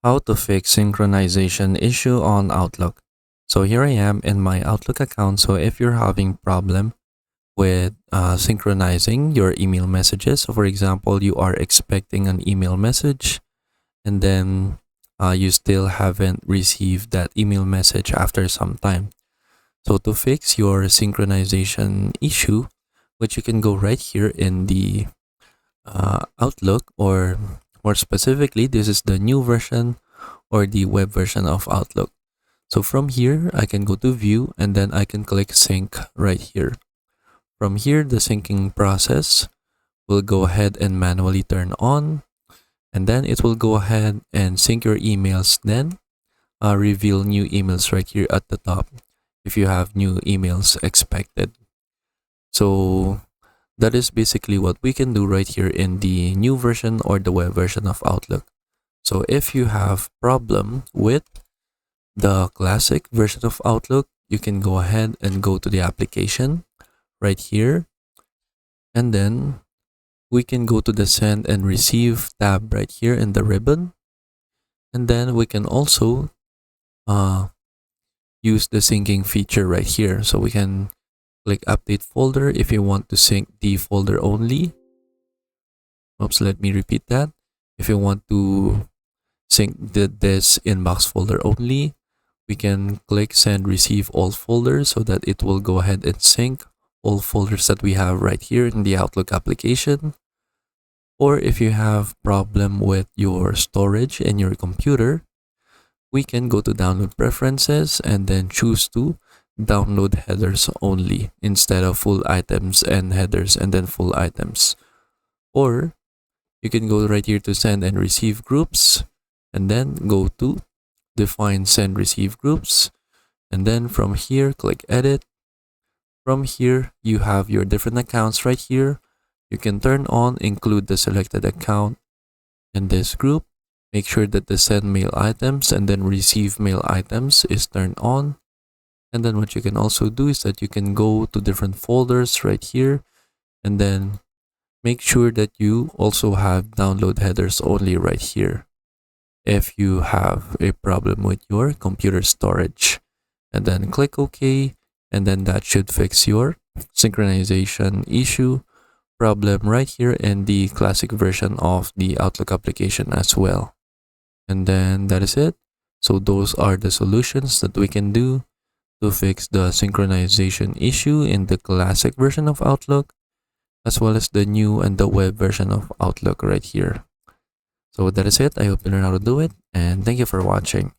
How to fix synchronization issue on Outlook. So here I am in my Outlook account. So if you're having problem with synchronizing your email messages, so for example, you are expecting an email message and then you still haven't received that email message after some time. So to fix your synchronization issue, which you can go right here in the Outlook, or more specifically, this is the new version or the web version of Outlook. So from here, I can go to view and then I can click sync right here. From here, the syncing process will go ahead and manually turn on, and then it will go ahead and sync your emails, then reveal new emails right here at the top if you have new emails expected. So that is basically what we can do right here in the new version or the web version of Outlook. So if you have problem with the classic version of Outlook, you can go ahead and go to the application right here, and then we can go to the send and receive tab right here in the ribbon, and then we can also use the syncing feature right here. So we can click update folder if you want to sync the folder only. Oops, let me repeat that. If you want to sync this inbox folder only, we can click send receive all folders so that it will go ahead and sync all folders that we have right here in the Outlook application. Or if you have problem with your storage in your computer, we can go to download preferences and then choose to download headers only instead of full items and headers and then full items. Or you can go right here to send and receive groups and then go to define send receive groups, and then from here click edit. From here you have your different accounts right here. You can turn on include the selected account in this group. Make sure that the send mail items and then receive mail items is turned on. And then what you can also do is that you can go to different folders right here and then make sure that you also have download headers only right here if you have a problem with your computer storage, and then click OK, and then that should fix your synchronization issue problem right here in the classic version of the Outlook application as well. And then that is it. So those are the solutions that we can do to fix the synchronization issue in the classic version of Outlook, as well as the new and the web version of Outlook right here. So that is it. I hope you learned how to do it, and thank you for watching.